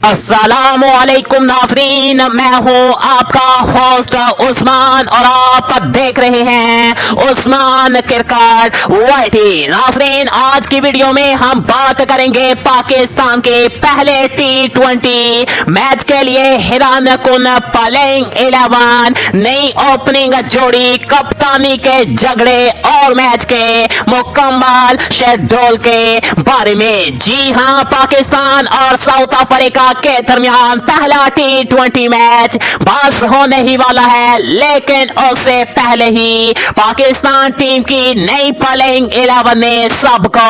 अस्सलामुअलैकुम नाज़रीन, मैं हूँ आपका होस्ट उस्मान और आप देख रहे हैं उस्मान क्रिकेट वाईटी। नाज़रीन, आज की वीडियो में हम बात करेंगे पाकिस्तान के पहले T20 मैच के लिए हिरान कुन प्लेइंग 11, नई ओपनिंग जोड़ी, कप्तानी के झगड़े और मैच के मुकम्मल शेड्यूल के बारे में। जी हाँ, पाकिस्तान और साउथ अफ्रीका के दरमियान पहला T20 मैच बस होने ही वाला है, लेकिन उससे पहले ही पाकिस्तान टीम की नई प्लेइंग 11 ने सबको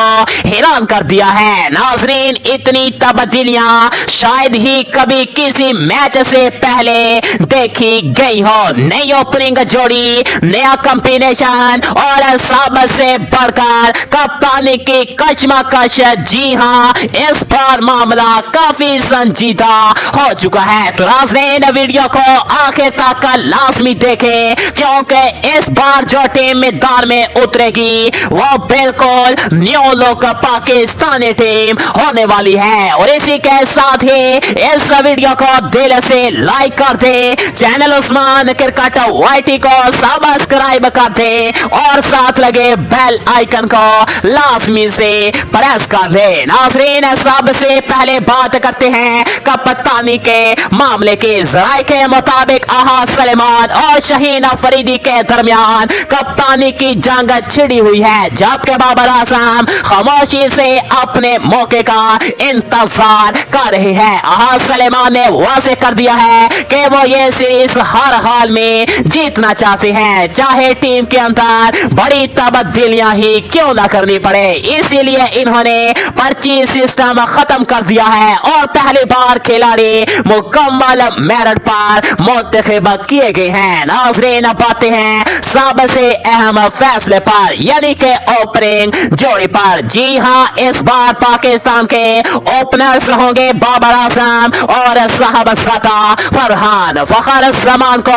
हैरान कर दिया है। नाजरीन, इतनी तब्दीलियां शायद ही कभी किसी मैच से पहले देखी गई हो। नई ओपनिंग जोड़ी, नया कॉम्बिनेशन और सबसे बढ़कर कप्तानी की कशमकश। जी हाँ, इस बार मामला काफी संजीदा हो चुका है। तो नाज़रीन, वीडियो को आखिर तक लाजमी देखें, क्योंकि इस बार जो टीम मैदान में उतरेगी वो बिल्कुल न्यू लुक पाकिस्तानी टीम होने वाली है। और इसी के साथ ही इस वीडियो को दिल से लाइक कर दे, चैनल उस्मान क्रिकेट वाईटी को सब्सक्राइब कर दे और साथ लगे बेल आइकन को लाजमी से प्रेस कर दे। नाज़रीन, सबसे पहले बात करते हैं कप्तानी के मामले के। ज़राए के मुताबिक आहा सलेमान और शाहीन अफरीदी के दरमियान कप्तानी की जंग छिड़ी हुई है, जबकि बाबर आजम खामोशी से अपने मौके का इंतजार कर रहे हैं। आहा सलेमान ने वाज़ेह कर दिया है कि वो ये सीरीज हर हाल में जीतना चाहते हैं, चाहे टीम के अंदर बड़ी तब्दीलियां ही क्यों ना करनी पड़े। इसीलिए इन्होंने पर्ची सिस्टम खत्म कर दिया है और पहली बार खिलाड़ी मुकम्मल मेरिट पर मुंतखब किए गए हैं। नाज़रीन, बातें हैं सबसे अहम फैसले पर, यानी कि ओपनिंग जोड़ी पर। जी हाँ, इस बार पाकिस्तान के ओपनर्स होंगे बाबर आजम और साहब सता फरहान। फखर जमान को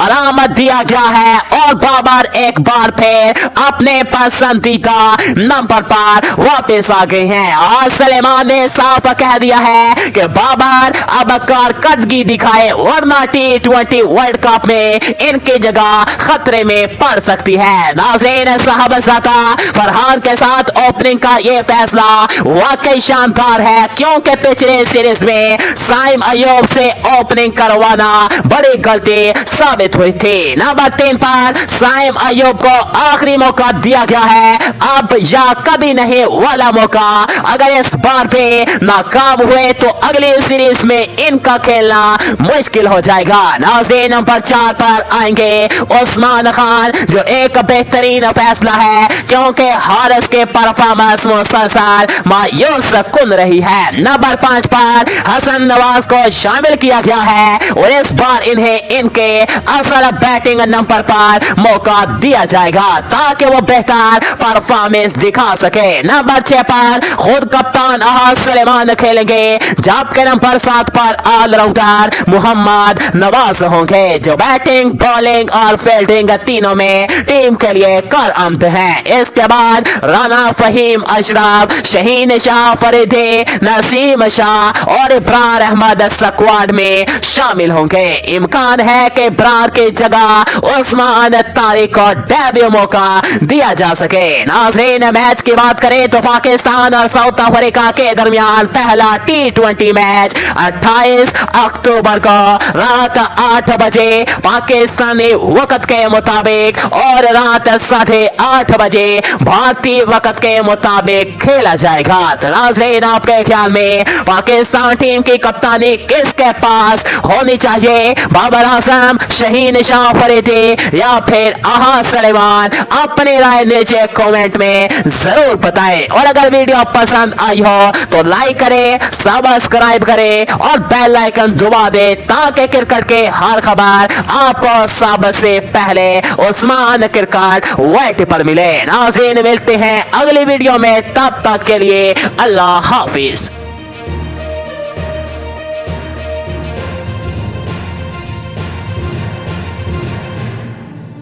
आराम दिया गया है और बाबर एक बार फिर अपने पसंदीदा नंबर पर वापस आ गए हैं। और सलेमान ने साफ कह दिया है कि बाबर अब कारकर्दगी दिखाए, वरना T20 वर्ल्ड कप में इनकी जगह खतरे में पड़ सकती है। नाज़रीन, साहब सता फरहान के साथ ओपनिंग का ये फैसला वाकई शानदार है, क्योंकि पिछले सीरीज में साइम अयूब से ओपनिंग करवाना बड़ी गलती साबित हुई थी। नंबर 3 पर साइम अयूब को आखिरी मौका दिया गया है, अब या कभी नहीं वाला मौका। अगर इस बार भी नाकाम हुए तो अगली सीरीज में इनका खेलना मुश्किल हो जाएगा। नाज़रीन, नंबर 4 पर आएंगे उस्मान खान, जो एक बेहतरीन फैसला है, क्योंकि हारिस के परफॉर्मेंस मुसलसल मायूस कुन रही है। नंबर 5 पर हसन नवाज को शामिल किया गया है और इस बार इन्हें इनके असल बैटिंग नंबर पर मौका दिया जाएगा, ताकि वो बेहतर परफॉर्मेंस दिखा सके। नंबर 6 पर खुद कप्तान आहा सलेमान खेलेंगे, जबकि नंबर 7 पर ऑलराउंडर मोहम्मद नवाज होंगे, जो बैटिंग, बॉलिंग और फील्डिंग तीनों में टीम के लिए कारआमद हैं। इसके बाद राना फहीम अशरफ, शहीन शाह फरीदी, नसीम शाह और इब्रार अहमद स्क्वाड में शामिल होंगे। इम्कान है कि इब्रार की जगह उस्मान तारिक को डेब्यू मौका दिया जा सके। नाज़रीन, मैच की बात करें तो पाकिस्तान और साउथ अफ्रीका के दरमियान पहला T20 मैच 28 अक्टूबर को रात 8 बजे पाकिस्तानी वक्त के मुताबिक और रात 8:30 बजे भारतीय वक्त के मुताबिक खेला जाएगा। तो नाज़रीन, आपके ख्याल में पाकिस्तान टीम की कप्तानी किसके पास होनी चाहिए? बाबर आजम, शहीन शाह फरीदी या फिर आहा सलेमान? अपनी राय नीचे कमेंट में जरूर बताएं। और अगर वीडियो पसंद आई हो तो लाइक करें, सब्सक्राइब करें और बेल आइकन दबा दे, ताकि क्रिकेट के हर खबर आपको सबसे पहले उस्मान क्रिकेट वाईटी पर मिले। नाज़रीन, मिलते हैं अगली वीडियो में, तब तक के लिए अल्लाह हाफिज।